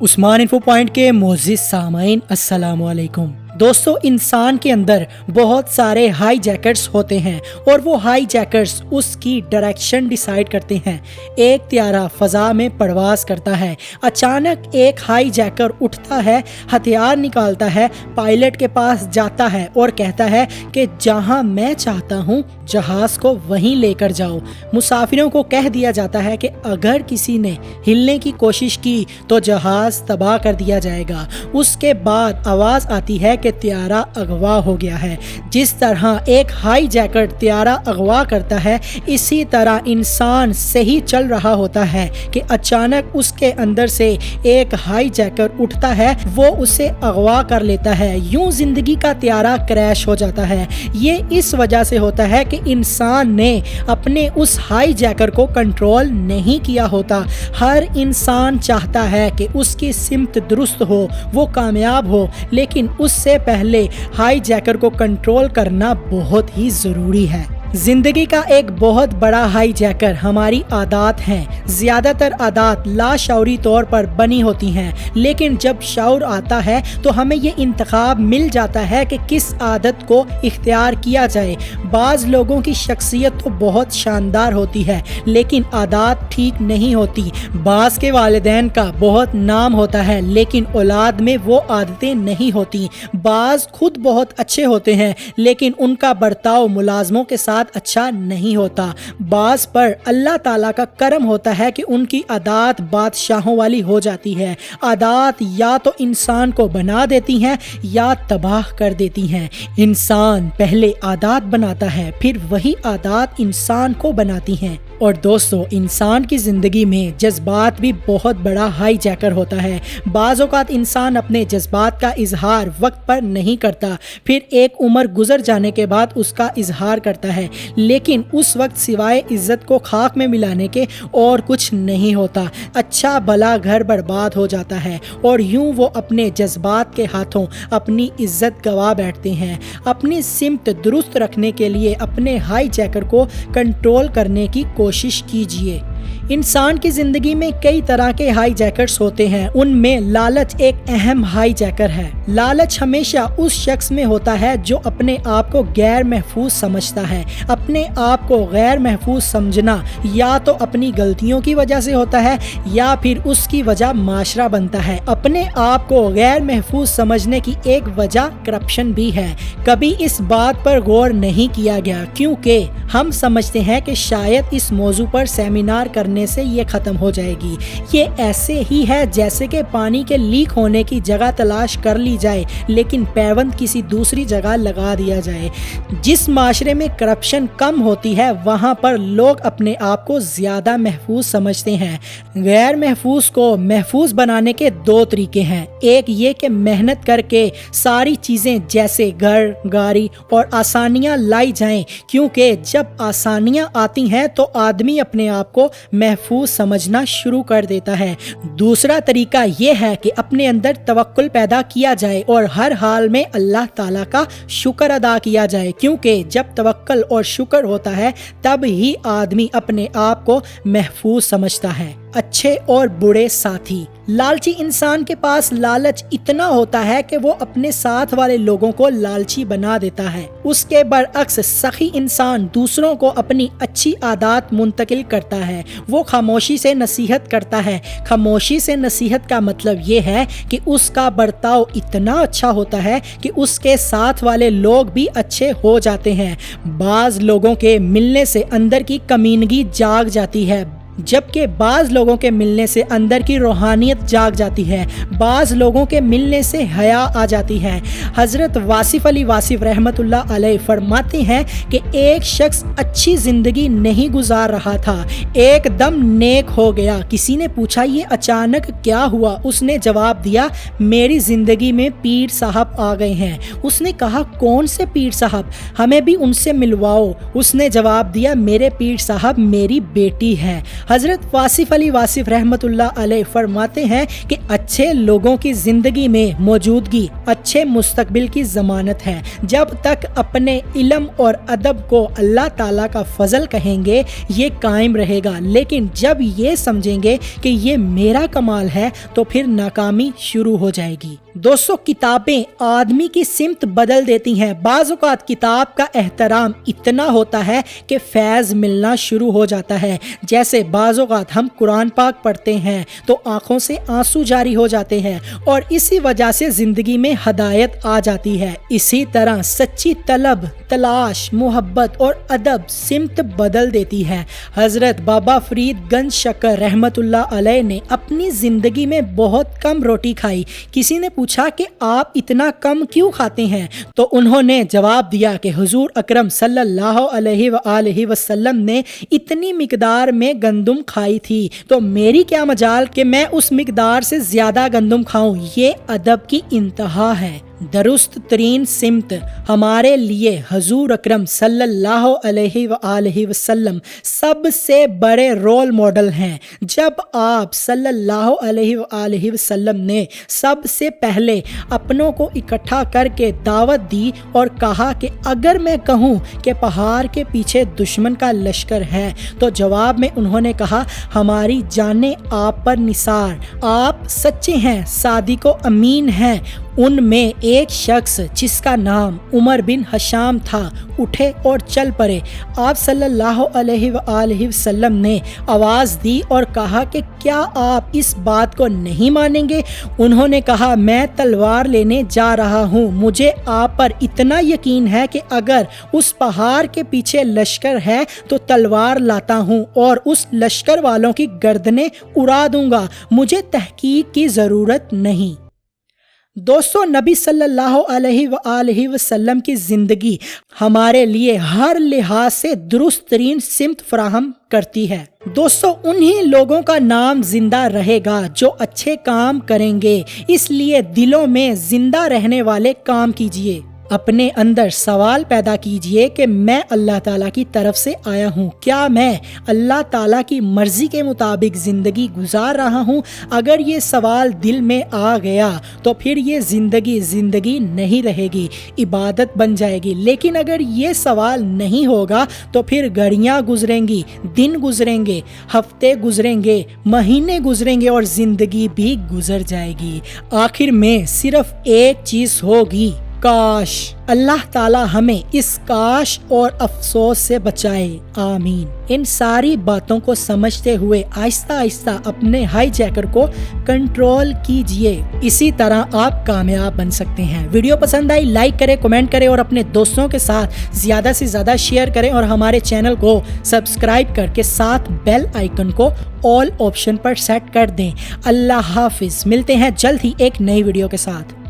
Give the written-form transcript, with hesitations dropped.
عثمان info point کے معزز سامعین السلام علیکم دوستو، انسان کے اندر بہت سارے ہائی جیکرز ہوتے ہیں اور وہ ہائی جیکرز اس کی ڈائریکشن ڈیسائیڈ کرتے ہیں۔ ایک طیارہ فضا میں پرواز کرتا ہے، اچانک ایک ہائی جیکر اٹھتا ہے، ہتھیار نکالتا ہے، پائلٹ کے پاس جاتا ہے اور کہتا ہے کہ جہاں میں چاہتا ہوں جہاز کو وہیں لے کر جاؤ۔ مسافروں کو کہہ دیا جاتا ہے کہ اگر کسی نے ہلنے کی کوشش کی تو جہاز تباہ کر دیا جائے گا۔ اس کے بعد آواز آتی ہے کہ طیارہ اغوا ہو گیا ہے۔ جس طرح ایک ہائی جیکر طیارہ اغوا کرتا ہے، اسی طرح انسان صحیح چل رہا ہوتا ہے کہ اچانک اس کے اندر سے ایک ہائی جیکر اٹھتا ہے، وہ اسے اغوا کر لیتا ہے۔ یوں زندگی کا طیارہ کریش ہو جاتا ہے۔ یہ اس وجہ سے ہوتا ہے کہ انسان نے اپنے اس ہائی جیکر کو کنٹرول نہیں کیا ہوتا۔ ہر انسان چاہتا ہے کہ اس کی سمت درست ہو، وہ کامیاب ہو، لیکن اس سے پہلے ہائی جیکر کو کنٹرول کرنا بہت ہی ضروری ہے۔ زندگی کا ایک بہت بڑا ہائی جیکر ہماری عادات ہیں۔ زیادہ تر عادات لاشعوری طور پر بنی ہوتی ہیں، لیکن جب شعور آتا ہے تو ہمیں یہ انتخاب مل جاتا ہے کہ کس عادت کو اختیار کیا جائے۔ بعض لوگوں کی شخصیت تو بہت شاندار ہوتی ہے، لیکن عادات ٹھیک نہیں ہوتی۔ بعض کے والدین کا بہت نام ہوتا ہے، لیکن اولاد میں وہ عادتیں نہیں ہوتی۔ بعض خود بہت اچھے ہوتے ہیں، لیکن ان کا برتاؤ ملازموں کے ساتھ اچھا نہیں ہوتا۔ بعض پر اللہ تعالیٰ کا کرم ہوتا ہے کہ ان کی عادات بادشاہوں والی ہو جاتی ہے۔ عادات یا تو انسان کو بنا دیتی ہیں یا تباہ کر دیتی ہیں۔ انسان پہلے عادات بناتا ہے، پھر وہی عادات انسان کو بناتی ہیں۔ اور دوستو، انسان کی زندگی میں جذبات بھی بہت بڑا ہائی جیکر ہوتا ہے۔ بعض اوقات انسان اپنے جذبات کا اظہار وقت پر نہیں کرتا، پھر ایک عمر گزر جانے کے بعد اس کا اظہار کرتا ہے، لیکن اس وقت سوائے عزت کو خاک میں ملانے کے اور کچھ نہیں ہوتا۔ اچھا بھلا گھر برباد ہو جاتا ہے اور یوں وہ اپنے جذبات کے ہاتھوں اپنی عزت گوا بیٹھتے ہیں۔ اپنی سمت درست رکھنے کے لیے اپنے ہائی جیکر کو کنٹرول کرنے کی کوشش کیجیے۔ انسان کی زندگی میں کئی طرح کے ہائی جیکرز ہوتے ہیں، ان میں لالچ ایک اہم ہائی جیکر ہے۔ لالچ ہمیشہ اس شخص میں ہوتا ہے جو اپنے آپ کو غیر محفوظ سمجھتا ہے۔ اپنے آپ کو غیر محفوظ سمجھنا یا تو اپنی غلطیوں کی وجہ سے ہوتا ہے یا پھر اس کی وجہ معاشرہ بنتا ہے۔ اپنے آپ کو غیر محفوظ سمجھنے کی ایک وجہ کرپشن بھی ہے۔ کبھی اس بات پر غور نہیں کیا گیا کیونکہ ہم سمجھتے ہیں کہ شاید اس موضوع پر سیمینار کرنے سے یہ ختم ہو جائے گی۔ یہ ایسے ہی ہے جیسے کہ پانی کے لیک ہونے کی جگہ تلاش کر لی جائے لیکن پیوند کسی دوسری جگہ لگا دیا جائے۔ جس معاشرے میں کرپشن کم ہوتی ہے وہاں پر لوگ اپنے آپ کو زیادہ محفوظ سمجھتے ہیں۔ غیر محفوظ کو محفوظ بنانے کے دو طریقے ہیں۔ ایک یہ کہ محنت کر کے ساری چیزیں جیسے گھر، گاڑی اور آسانیاں لائی جائیں، کیونکہ جب آسانیاں آتی ہیں تو آدمی اپنے آپ کو محفوظ سمجھنا شروع کر دیتا ہے۔ دوسرا طریقہ یہ ہے کہ اپنے اندر توکل پیدا کیا جائے اور ہر حال میں اللہ تعالیٰ کا شکر ادا کیا جائے، کیونکہ جب توکل اور شکر ہوتا ہے تب ہی آدمی اپنے آپ کو محفوظ سمجھتا ہے۔ اچھے اور برے ساتھی۔ لالچی انسان کے پاس لالچ اتنا ہوتا ہے کہ وہ اپنے ساتھ والے لوگوں کو لالچی بنا دیتا ہے۔ اس کے برعکس سخی انسان دوسروں کو اپنی اچھی عادات منتقل کرتا ہے۔ وہ خاموشی سے نصیحت کرتا ہے۔ خاموشی سے نصیحت کا مطلب یہ ہے کہ اس کا برتاؤ اتنا اچھا ہوتا ہے کہ اس کے ساتھ والے لوگ بھی اچھے ہو جاتے ہیں۔ بعض لوگوں کے ملنے سے اندر کی کمینگی جاگ جاتی ہے، جبکہ بعض لوگوں کے ملنے سے اندر کی روحانیت جاگ جاتی ہے۔ بعض لوگوں کے ملنے سے حیا آ جاتی ہے۔ حضرت واصف علی واصف رحمۃ اللہ علیہ فرماتے ہیں کہ ایک شخص اچھی زندگی نہیں گزار رہا تھا، ایک دم نیک ہو گیا۔ کسی نے پوچھا یہ اچانک کیا ہوا؟ اس نے جواب دیا میری زندگی میں پیر صاحب آ گئے ہیں۔ اس نے کہا کون سے پیر صاحب؟ ہمیں بھی ان سے ملواؤ۔ اس نے جواب دیا میرے پیر صاحب میری بیٹی ہے۔ حضرت واصف علی واصف رحمت اللہ علیہ فرماتے ہیں کہ اچھے لوگوں کی زندگی میں موجودگی اچھے مستقبل کی ضمانت ہے۔ جب تک اپنے علم اور ادب کو اللہ تعالیٰ کا فضل کہیں گے یہ قائم رہے گا، لیکن جب یہ سمجھیں گے کہ یہ میرا کمال ہے تو پھر ناکامی شروع ہو جائے گی۔ دوستو، کتابیں آدمی کی سمت بدل دیتی ہیں۔ بعض اوقات کتاب کا احترام اتنا ہوتا ہے کہ فیض ملنا شروع ہو جاتا ہے۔ جیسے بعض اوقات ہم قرآن پاک پڑھتے ہیں تو آنکھوں سے آنسو جاری ہو جاتے ہیں اور اسی وجہ سے زندگی میں ہدایت آ جاتی ہے۔ اسی طرح سچی طلب، تلاش، محبت اور ادب سمت بدل دیتی ہے۔ حضرت بابا فرید گنج شکر رحمت اللہ علیہ نے اپنی زندگی میں بہت کم روٹی کھائی۔ کسی نے پوچھا کہ آپ اتنا کم کیوں کھاتے ہیں؟ تو انہوں نے جواب دیا کہ حضور اکرم صلی اللہ علیہ وآلہ وسلم نے اتنی مقدار میں گندم کھائی تھی تو میری کیا مجال کہ میں اس مقدار سے زیادہ گندم کھاؤں۔ یہ ادب کی انتہا ہے۔ درست ترین سمت ہمارے لیے حضور اکرم صلی اللہ علیہ وآلہ وسلم سب سے بڑے رول ماڈل ہیں۔ جب آپ صلی اللہ علیہ وآلہ وسلم نے سب سے پہلے اپنوں کو اکٹھا کر کے دعوت دی اور کہا کہ اگر میں کہوں کہ پہاڑ کے پیچھے دشمن کا لشکر ہے تو جواب میں انہوں نے کہا ہماری جانیں آپ پر نثار، آپ سچے ہیں، صادق و امین ہیں۔ ان میں ایک شخص جس کا نام عمر بن حشام تھا اٹھے اور چل پڑے۔ آپ صلی اللہ علیہ وآلہ وسلم نے آواز دی اور کہا کہ کیا آپ اس بات کو نہیں مانیں گے؟ انہوں نے کہا میں تلوار لینے جا رہا ہوں، مجھے آپ پر اتنا یقین ہے کہ اگر اس پہاڑ کے پیچھے لشکر ہے تو تلوار لاتا ہوں اور اس لشکر والوں کی گردنیں اڑا دوں گا، مجھے تحقیق کی ضرورت نہیں۔ دوستو، نبی صلی اللہ علیہ وآلہ وسلم کی زندگی ہمارے لیے ہر لحاظ سے درست ترین سمت فراہم کرتی ہے۔ دوستو، انہی لوگوں کا نام زندہ رہے گا جو اچھے کام کریں گے، اس لیے دلوں میں زندہ رہنے والے کام کیجیے۔ اپنے اندر سوال پیدا کیجئے کہ میں اللہ تعالیٰ کی طرف سے آیا ہوں، کیا میں اللہ تعالیٰ کی مرضی کے مطابق زندگی گزار رہا ہوں؟ اگر یہ سوال دل میں آ گیا تو پھر یہ زندگی نہیں رہے گی، عبادت بن جائے گی۔ لیکن اگر یہ سوال نہیں ہوگا تو پھر گھڑیاں گزریں گی، دن گزریں گے، ہفتے گزریں گے، مہینے گزریں گے اور زندگی بھی گزر جائے گی۔ آخر میں صرف ایک چیز ہوگی، کاش۔ اللہ تعالی ہمیں اس کاش اور افسوس سے بچائے، آمین۔ ان ساری باتوں کو سمجھتے ہوئے آہستہ آہستہ اپنے ہائی جیکر کو کنٹرول کیجئے، اسی طرح آپ کامیاب بن سکتے ہیں۔ ویڈیو پسند آئی لائک کریں، کمنٹ کریں اور اپنے دوستوں کے ساتھ زیادہ سے زیادہ شیئر کریں اور ہمارے چینل کو سبسکرائب کر کے ساتھ بیل آئیکن کو آل آپشن پر سیٹ کر دیں۔ اللہ حافظ، ملتے ہیں جلد ہی ایک نئی ویڈیو کے ساتھ۔